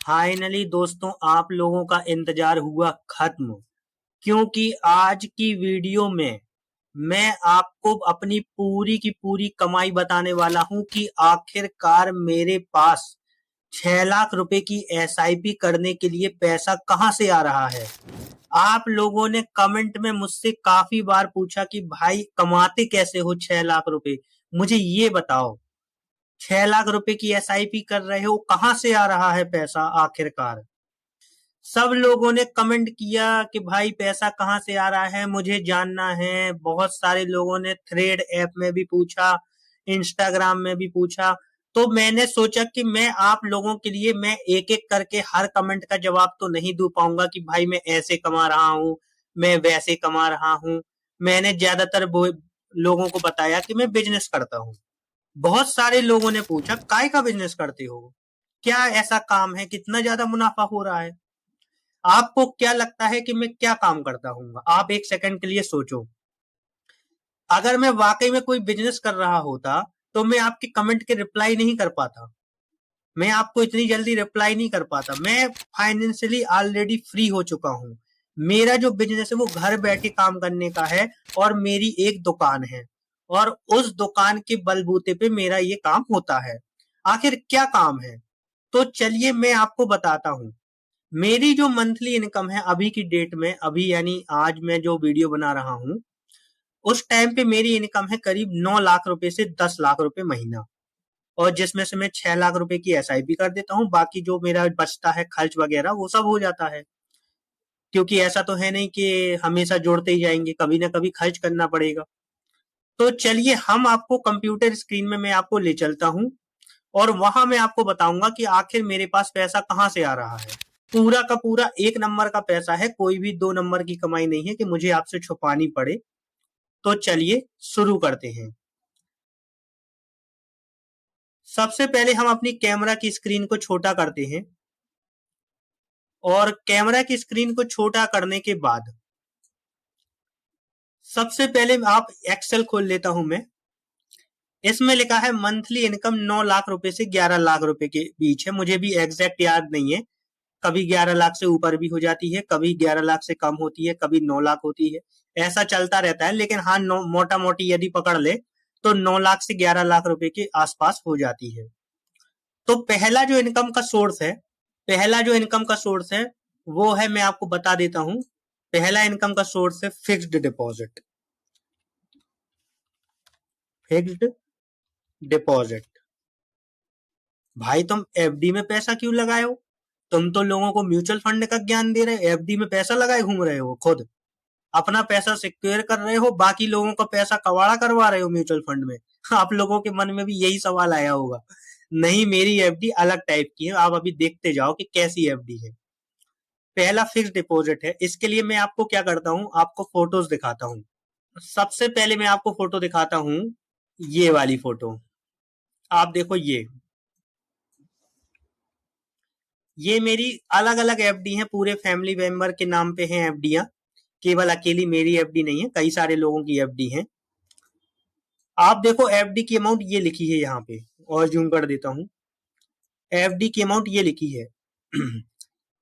Finally दोस्तों आप लोगों का इंतजार हुआ खत्म, क्योंकि आज की वीडियो में मैं आपको अपनी पूरी की पूरी कमाई बताने वाला हूं कि आखिरकार मेरे पास 6 लाख रुपए की एसआईपी करने के लिए पैसा कहां से आ रहा है। आप लोगों ने कमेंट में मुझसे काफी बार पूछा कि भाई कमाते कैसे हो 6 लाख रुपए, मुझे ये बताओ। 6 लाख रुपए की एसआईपी कर रहे हो, कहां से आ रहा है पैसा आखिरकार। सब लोगों ने कमेंट किया कि भाई पैसा कहां से आ रहा है, मुझे जानना है। बहुत सारे लोगों ने थ्रेड ऐप में भी पूछा, इंस्टाग्राम में भी पूछा। तो मैंने सोचा कि मैं आप लोगों के लिए मैं एक एक करके हर कमेंट का जवाब तो नहीं दे पाऊंगा कि भाई मैं ऐसे कमा रहा हूं, मैं वैसे कमा रहा हूं। मैंने ज्यादातर लोगों को बताया कि मैं बिजनेस करता हूं। बहुत सारे लोगों ने पूछा काय का बिजनेस करते हो, क्या ऐसा काम है, कितना ज्यादा मुनाफा हो रहा है। आपको क्या लगता है कि मैं क्या काम करता हूँ? आप एक सेकंड के लिए सोचो। अगर मैं वाकई में कोई बिजनेस कर रहा होता तो मैं आपके कमेंट के रिप्लाई नहीं कर पाता, मैं आपको इतनी जल्दी रिप्लाई नहीं कर पाता। मैं फाइनेंशियली ऑलरेडी फ्री हो चुका हूं। मेरा जो बिजनेस है वो घर बैठे काम करने का है, और मेरी एक दुकान है, और उस दुकान के बलबूते पे मेरा ये काम होता है। आखिर क्या काम है, तो चलिए मैं आपको बताता हूँ। मेरी जो मंथली इनकम है अभी की डेट में, अभी यानी आज मैं जो वीडियो बना रहा हूँ, उस टाइम पे मेरी इनकम है करीब 9 लाख रुपए से 10 लाख रुपए महीना। और जिसमें से मैं 6 लाख रुपए की एसआईपी कर देता हूँ, बाकी जो मेरा बचता है खर्च वगैरह वो सब हो जाता है। क्योंकि ऐसा तो है नहीं कि हमेशा जोड़ते ही जाएंगे, कभी ना कभी खर्च करना पड़ेगा। तो चलिए हम आपको कंप्यूटर स्क्रीन में मैं आपको ले चलता हूँ, और वहां मैं आपको बताऊंगा कि आखिर मेरे पास पैसा कहां से आ रहा है। पूरा का पूरा एक नंबर का पैसा है, कोई भी 2 नंबर की कमाई नहीं है कि मुझे आपसे छुपानी पड़े। तो चलिए शुरू करते हैं। सबसे पहले हम अपनी कैमरा की स्क्रीन को छोटा करते हैं, और कैमरा की स्क्रीन को छोटा करने के बाद सबसे पहले आप एक्सेल खोल लेता हूं मैं। इसमें लिखा है मंथली इनकम 9 लाख रुपए से 11 लाख रुपए के बीच है, मुझे भी एग्जैक्ट याद नहीं है। कभी 11 लाख से ऊपर भी हो जाती है, कभी 11 लाख से कम होती है, कभी 9 लाख होती है। ऐसा चलता रहता है, लेकिन हाँ मोटा मोटी यदि पकड़ ले तो 9 लाख से 11 लाख रुपए के आसपास हो जाती है। तो पहला जो इनकम का सोर्स है वो है, मैं आपको बता देता हूं। पहला इनकम का सोर्स है फिक्स्ड डिपॉजिट। Fixed deposit. भाई तुम एफडी में पैसा क्यों लगाए हो? तुम तो लोगों को म्यूचुअल फंड का ज्ञान दे रहे हो, एफडी में पैसा लगाए घूम रहे हो, खुद अपना पैसा सिक्योर कर रहे हो, बाकी लोगों का पैसा कवाड़ा करवा रहे हो म्यूचुअल फंड में। आप लोगों के मन में भी यही सवाल आया होगा। नहीं, मेरी एफडी अलग टाइप की है, आप अभी देखते जाओ कि कैसी एफडी है। पहला फिक्स डिपॉजिट है, इसके लिए मैं आपको क्या करता हूँ, आपको फोटोज दिखाता हूँ। सबसे पहले मैं आपको फोटो दिखाता हूँ, ये वाली फोटो। आप देखो, ये मेरी अलग अलग एफडी हैं, पूरे फैमिली मेंबर के नाम पे हैं एफडियां। केवल अकेली मेरी एफडी नहीं है, कई सारे लोगों की एफडी हैं। आप देखो एफडी की अमाउंट ये लिखी है यहाँ पे, और जूम कर देता हूँ। एफडी की अमाउंट ये लिखी है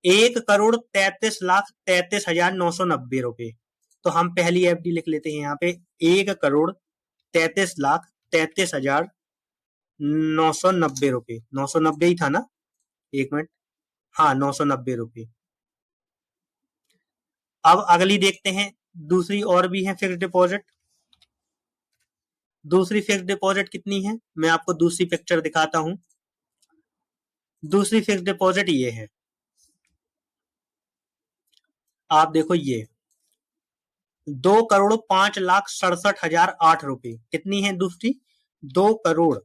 1 करोड़ 33 लाख 33 हजार 990 रुपए। तो हम पहली एफडी लिख लेते हैं यहाँ पे, 1 करोड़ 33 लाख 33 हजार 990 रुपए। 990 ही था ना? एक मिनट, हाँ 990 रुपए। अब अगली देखते हैं, दूसरी और भी है फिक्स डिपॉजिट। दूसरी फिक्स डिपॉजिट कितनी है, मैं आपको दूसरी पिक्चर दिखाता हूं। दूसरी फिक्स डिपॉजिट ये है, आप देखो ये 2 करोड़ 5 लाख 67 हजार 8 रुपए। कितनी है दूसरी? 2 करोड़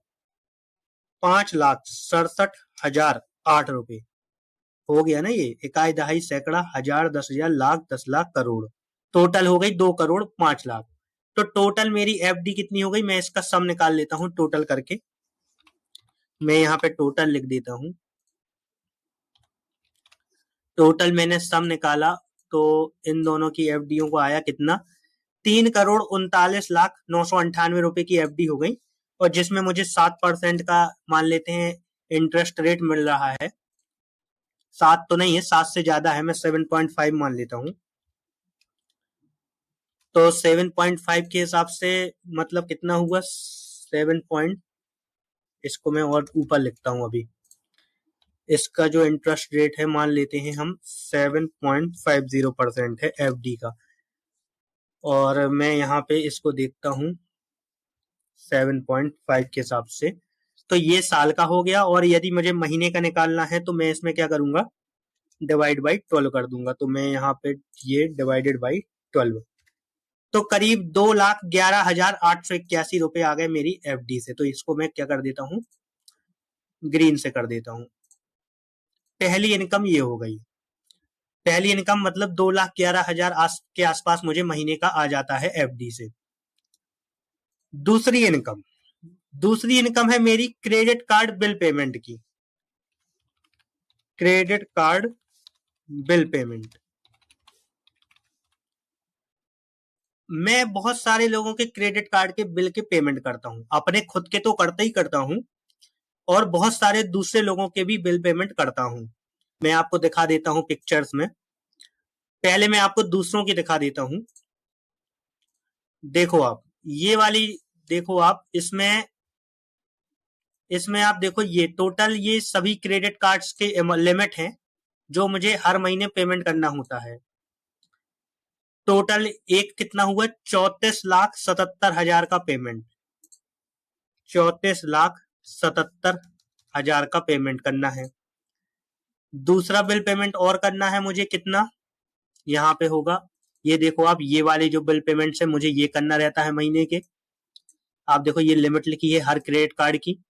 65 लाख 67 हजार 8 रुपए। हो गया ना? ये इकाई दहाई सैकड़ा हजार 10 हजार लाख 10 लाख करोड़, टोटल हो गई 2 करोड़ 5 लाख। तो टोटल मेरी एफडी कितनी हो गई, मैं इसका सम निकाल लेता हूं टोटल करके। मैं यहाँ पे टोटल लिख देता हूं। टोटल मैंने सम निकाला, तो इन दोनों की एफडीओ को आया कितना, 3 करोड़ 39 लाख 998 रुपए की एफडी हो गई। और जिसमें मुझे 7% का मान लेते हैं इंटरेस्ट रेट मिल रहा है। 7 तो नहीं है, 7 से ज्यादा है, मैं 7.5 मान लेता हूँ। तो 7.5 के हिसाब से मतलब कितना हुआ, 7 पॉइंट, इसको मैं और ऊपर लिखता हूँ अभी। इसका जो इंटरेस्ट रेट है मान लेते हैं हम 7.50% है एफडी का, और मैं यहाँ पे इसको देखता हूँ 7.5 के हिसाब से। तो ये साल का हो गया, और यदि मुझे महीने का निकालना है तो मैं इसमें क्या करूंगा, डिवाइड बाई 12 कर दूंगा। तो मैं यहाँ पे ये डिवाइडेड बाई 12, तो करीब 2,11,881 रुपए आ गए मेरी एफडी से। तो इसको मैं क्या कर देता हूँ, ग्रीन से कर देता हूँ। पहली इनकम ये हो गई। पहली इनकम मतलब 2,11,000 के आसपास मुझे महीने का आ जाता है एफडी से। दूसरी इनकम, दूसरी इनकम है मेरी क्रेडिट कार्ड बिल पेमेंट की। क्रेडिट कार्ड बिल पेमेंट, मैं बहुत सारे लोगों के क्रेडिट कार्ड के बिल के पेमेंट करता हूं, अपने खुद के तो करता ही करता हूं, और बहुत सारे दूसरे लोगों के भी बिल पेमेंट करता हूं। मैं आपको दिखा देता हूं पिक्चर्स में। पहले मैं आपको दूसरों की दिखा देता हूं। देखो आप ये वाली, देखो आप इसमें, इसमें आप देखो ये टोटल, ये सभी क्रेडिट कार्ड्स के लिमिट हैं जो मुझे हर महीने पेमेंट करना होता है। टोटल एक कितना हुआ, 34,77,000 का पेमेंट, 34,77,000 का पेमेंट करना है। दूसरा बिल पेमेंट और करना है मुझे कितना, यहाँ पे होगा, ये देखो आप, ये वाले जो बिल पेमेंट है मुझे ये करना रहता है महीने के। आप देखो ये लिमिट लिखी है हर क्रेडिट कार्ड की,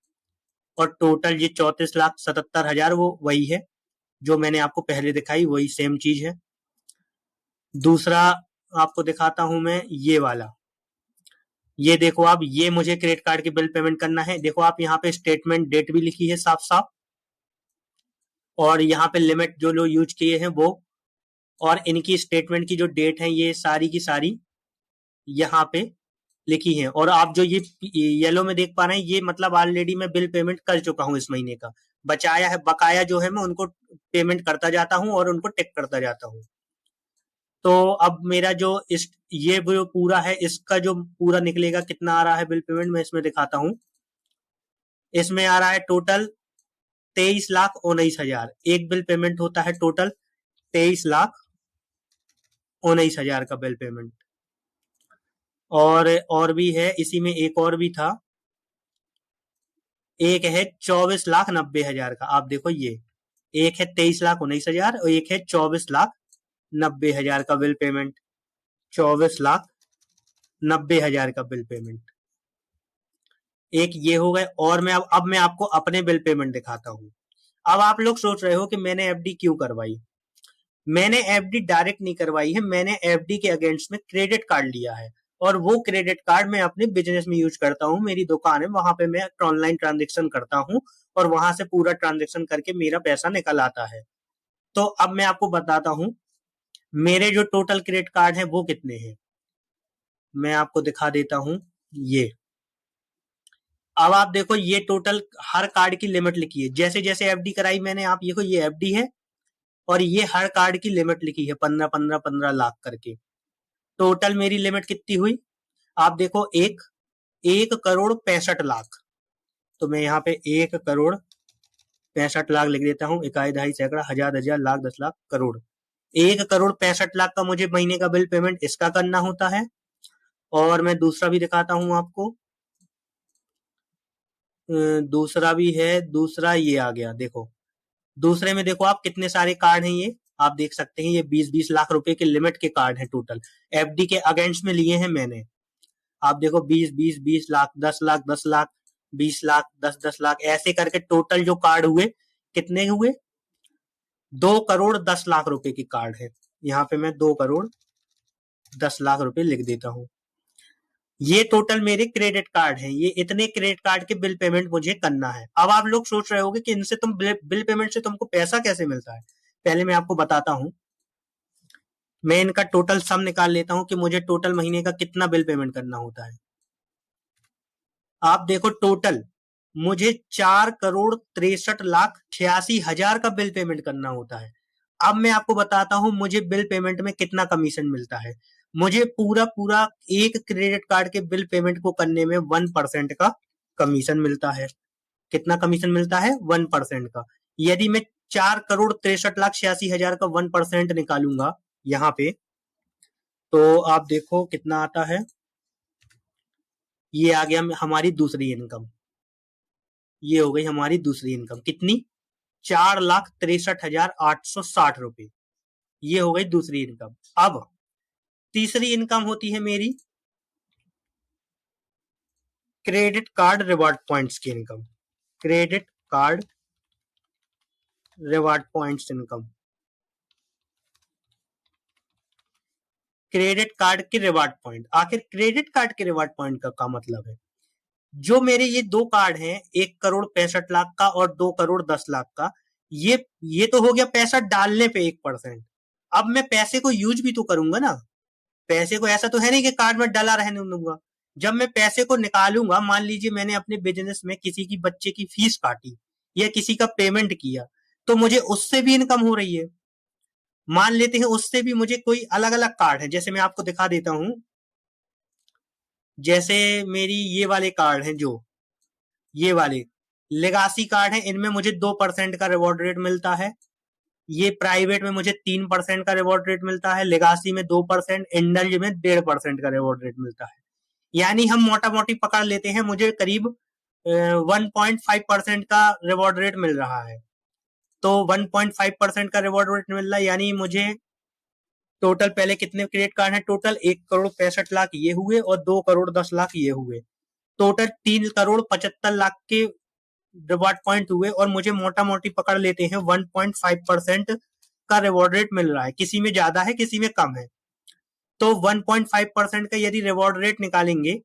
और टोटल ये 34,77,000 वो वही है जो मैंने आपको पहले दिखाई, वही सेम चीज है। दूसरा आपको दिखाता हूं मैं ये वाला, ये देखो आप, ये मुझे क्रेडिट कार्ड की बिल पेमेंट करना है। देखो आप यहाँ पे स्टेटमेंट डेट भी लिखी है साफ साफ, और यहाँ पे लिमिट जो लोग यूज किए हैं वो, और इनकी स्टेटमेंट की जो डेट है ये सारी की सारी यहाँ पे लिखी है। और आप जो ये येलो में देख पा रहे हैं, ये मतलब ऑलरेडी मैं बिल पेमेंट कर चुका हूँ इस महीने का। बचाया है, बकाया जो है मैं उनको पेमेंट करता जाता हूँ और उनको टिक करता जाता हूँ। तो अब मेरा जो इस ये जो पूरा है, इसका जो पूरा निकलेगा कितना आ रहा है बिल पेमेंट, मैं इसमें दिखाता हूँ। इसमें आ रहा है टोटल 23,19,000। एक बिल पेमेंट होता है टोटल 23,19,000 का बिल पेमेंट। और भी है इसी में, एक और भी था, एक है 24,90,000 का। आप देखो ये, एक है 23,19,000 और एक है 24,90,000 का बिल पेमेंट। 24,90,000 का बिल पेमेंट, एक ये हो गए। और मैं अब मैं आपको अपने बिल पेमेंट दिखाता हूँ। अब आप लोग सोच रहे हो कि मैंने एफडी क्यों करवाई। मैंने एफडी डायरेक्ट नहीं करवाई है, मैंने एफडी के अगेंस्ट में क्रेडिट कार्ड लिया है, और वो क्रेडिट कार्ड मैं अपने बिजनेस में यूज करता हूँ। मेरी दुकान है, वहां पे मैं ऑनलाइन ट्रांजेक्शन करता हूँ, और वहां से पूरा ट्रांजेक्शन करके मेरा पैसा निकल आता है। तो अब मैं आपको बताता हूँ मेरे जो टोटल क्रेडिट कार्ड है वो कितने हैं, मैं आपको दिखा देता हूँ ये। अब आप देखो ये टोटल हर कार्ड की लिमिट लिखी है, जैसे जैसे एफडी कराई मैंने, आप देखो ये एफडी है, और ये हर कार्ड की लिमिट लिखी है 15-15-15 लाख करके। टोटल मेरी लिमिट कितनी हुई, आप देखो, 1,65,लाख। तो मैं यहाँ पे 1,65,00,000 लिख देता हूँ। इकाई, दहाई, सैकड़ा, हजार, हजार, लाख, 10 लाख, करोड़। 1,65,00,000 का मुझे महीने का बिल पेमेंट इसका करना होता है। और मैं दूसरा भी दिखाता हूँ आपको, दूसरा भी है, दूसरा ये आ गया देखो। दूसरे में देखो आप कितने सारे कार्ड हैं, ये आप देख सकते हैं, ये 20-20 लाख रुपए के लिमिट के कार्ड हैं टोटल, एफडी के अगेंस्ट में लिए हैं मैंने। आप देखो 20-20-20 लाख, 10 लाख, 10 लाख, 20 लाख, 10-10 लाख, ऐसे करके टोटल जो कार्ड हुए कितने हुए, 2,10,00,000 रुपए की कार्ड है। यहाँ पे मैं 2,10,00,000 रुपए लिख देता हूँ। ये टोटल मेरे क्रेडिट कार्ड हैं, ये इतने क्रेडिट कार्ड के बिल पेमेंट मुझे करना है। अब आप लोग सोच रहे होंगे कि इनसे तुम बिल पेमेंट से तुमको पैसा कैसे मिलता है। पहले मैं आपको बताता हूँ, मैं इनका टोटल सम निकाल लेता हूँ कि मुझे टोटल महीने का कितना बिल पेमेंट करना होता है। आप देखो टोटल मुझे 4,63,86,000 का बिल पेमेंट करना होता है। अब मैं आपको बताता हूँ मुझे बिल पेमेंट में कितना कमीशन मिलता है। मुझे पूरा एक क्रेडिट कार्ड के बिल पेमेंट को करने में 1% का कमीशन मिलता है। कितना कमीशन मिलता है? 1% का। यदि मैं 4,63,86,000 का 1% निकालूंगा यहाँ पे, तो आप देखो कितना आता है। ये आ गया हमारी दूसरी इनकम। ये हो गई हमारी दूसरी इनकम। कितनी? 4,63,860 रुपए। ये हो गई दूसरी इनकम। अब तीसरी इनकम होती है मेरी क्रेडिट कार्ड रिवॉर्ड पॉइंट्स की income. Credit card reward points income. Credit card के रिवॉर्ड पॉइंट। आखिर क्रेडिट कार्ड के रिवॉर्ड पॉइंट का मतलब है, जो मेरे ये दो कार्ड हैं, 1,65,00,000 का और 2,10,00,000 का, ये तो हो गया पैसा डालने पे 1%। अब मैं पैसे को यूज भी तो करूंगा ना। पैसे को ऐसा तो है नहीं कि कार्ड में डला रहने दूंगा। जब मैं पैसे को निकालूंगा, मान लीजिए मैंने अपने बिजनेस में किसी की बच्चे की फीस काटी या किसी का पेमेंट किया, तो मुझे उससे भी इनकम हो रही है। मान लेते हैं उससे भी मुझे कोई अलग अलग कार्ड है, जैसे मैं आपको दिखा देता हूं। जैसे मेरी ये वाले कार्ड हैं, जो ये वाले लेगासी कार्ड है, इनमें मुझे 2% का रिवॉर्ड रेट मिलता है। ये प्राइवेट में मुझे 3% का रिवॉर्ड रेट मिलता है, लेगासी में 2%, इंडल्ज में 1.5% का रिवॉर्ड रेट मिलता है। यानी हम मोटा मोटी पकड़ लेते हैं, मुझे करीब 1.5% का रिवॉर्ड रेट मिल रहा है। तो 1.5% का रिवॉर्ड रेट मिल रहा है, यानी मुझे टोटल पहले कितने क्रेडिट कार्ड हैं? टोटल 1,65,00,000 ये हुए और 2,10,00,000 ये हुए। टोटल 3,75,00,000 के रिवॉर्ड पॉइंट हुए और मुझे मोटा मोटी पकड़ लेते हैं 1.5% का रिवॉर्ड रेट मिल रहा है। किसी में ज्यादा है, किसी में कम है। तो 1.5% का यदि रिवॉर्ड रेट निकालेंगे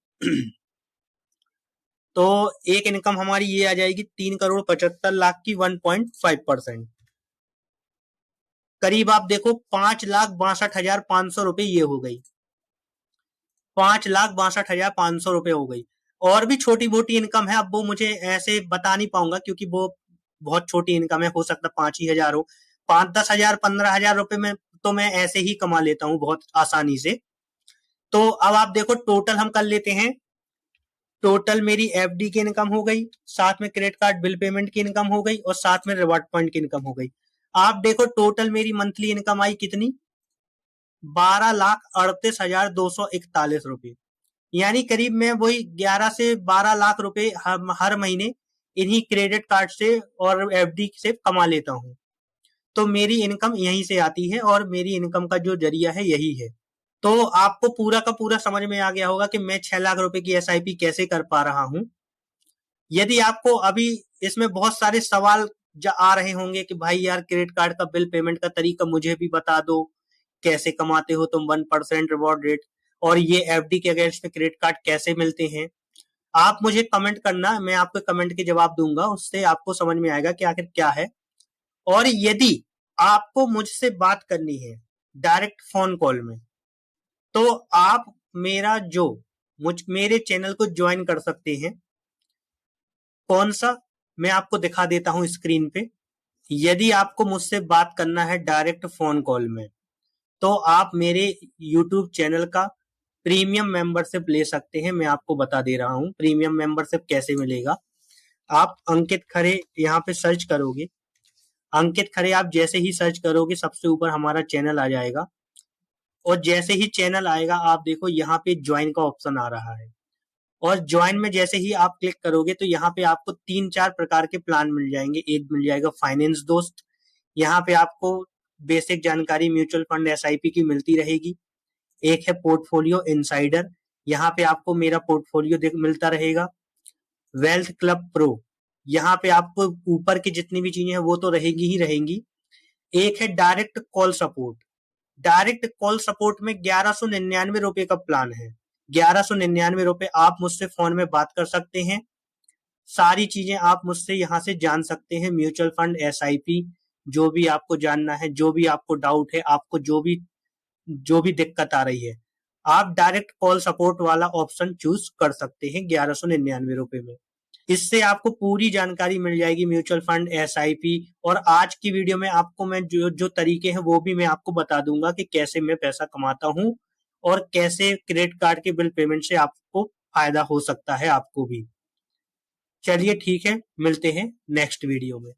तो एक इनकम हमारी ये आ जाएगी 3,75,00,000 की 1.5%। करीब आप देखो 5,62,500 रुपए ये हो गई। 5,62,500 रुपए हो गई। और भी छोटी मोटी इनकम है, अब वो मुझे ऐसे बता नहीं पाऊंगा क्योंकि वो बहुत छोटी इनकम है। हो सकता 5 ही हजार हो। 5-10 हजार 15 हजार रुपए में तो मैं ऐसे ही कमा लेता हूँ बहुत आसानी से। तो अब आप देखो टोटल हम कर लेते हैं। टोटल मेरी एफडी की इनकम हो गई, साथ में क्रेडिट कार्ड बिल पेमेंट की इनकम हो गई और साथ में रिवॉर्ड पॉइंट की इनकम हो गई। आप देखो टोटल मेरी मंथली इनकम आई कितनी? 12,38,241 रुपए। यानी करीब मैं वही 11 से 12 लाख रुपए हर महीने इन्हीं क्रेडिट कार्ड से और एफडी से कमा लेता हूँ। तो मेरी इनकम यहीं से आती है और मेरी इनकम का जो जरिया है यही है। तो आपको पूरा का पूरा समझ में आ गया होगा कि मैं 6 लाख रुपए की एसआईपी कैसे कर पा रहा हूँ। यदि आपको अभी इसमें बहुत सारे सवाल आ रहे होंगे कि भाई यार क्रेडिट कार्ड का बिल पेमेंट का तरीका मुझे भी बता दो, कैसे कमाते हो तुम 1% रिवॉर्ड रेट, और ये एफडी के अगेंस्ट में क्रेडिट कार्ड कैसे मिलते हैं, आप मुझे कमेंट करना, मैं आपके कमेंट के जवाब दूंगा। उससे आपको समझ में आएगा कि आखिर क्या है। और यदि आपको मुझसे बात करनी है डायरेक्ट फोन कॉल में, तो आप मेरा जो मेरे चैनल को ज्वाइन कर सकते हैं। कौन सा? मैं आपको दिखा देता हूं स्क्रीन पे। यदि आपको मुझसे बात करना है डायरेक्ट फोन कॉल में, तो आप मेरे यूट्यूब चैनल का प्रीमियम मेंबरशिप ले सकते हैं। मैं आपको बता दे रहा हूं प्रीमियम मेंबरशिप कैसे मिलेगा। आप अंकित खरे यहाँ पे सर्च करोगे। अंकित खरे आप जैसे ही सर्च करोगे, सबसे ऊपर हमारा चैनल आ जाएगा। और जैसे ही चैनल आएगा, आप देखो यहाँ पे ज्वाइन का ऑप्शन आ रहा है। और ज्वाइन में जैसे ही आप क्लिक करोगे, तो यहाँ पे आपको 3-4 प्रकार के प्लान मिल जाएंगे। एक मिल जाएगा फाइनेंस दोस्त। यहाँ पे आपको बेसिक जानकारी म्यूचुअल फंड एसआईपी की मिलती रहेगी। एक है पोर्टफोलियो इनसाइडर। यहाँ पे आपको मेरा पोर्टफोलियो मिलता रहेगा। वेल्थ क्लब प्रो, यहाँ पे आपको ऊपर की जितनी भी चीजें हैं वो तो रहेगी ही रहेंगी। एक है direct call support. Direct call support में 1199 रुपए का प्लान है। 1199 रुपए आप मुझसे फोन में बात कर सकते हैं। सारी चीजें आप मुझसे यहाँ से जान सकते हैं। म्यूचुअल फंड, एसआईपी, जो भी आपको जानना है, जो भी आपको डाउट है, आपको जो भी दिक्कत आ रही है, आप डायरेक्ट कॉल सपोर्ट वाला ऑप्शन चूज कर सकते हैं 1199 रुपए में। इससे आपको पूरी जानकारी मिल जाएगी म्यूचुअल फंड, एसआईपी। और आज की वीडियो में आपको मैं जो जो तरीके हैं वो भी मैं आपको बता दूंगा कि कैसे मैं पैसा कमाता हूं और कैसे क्रेडिट कार्ड के बिल पेमेंट से आपको फायदा हो सकता है आपको भी। चलिए ठीक है, मिलते हैं नेक्स्ट वीडियो में।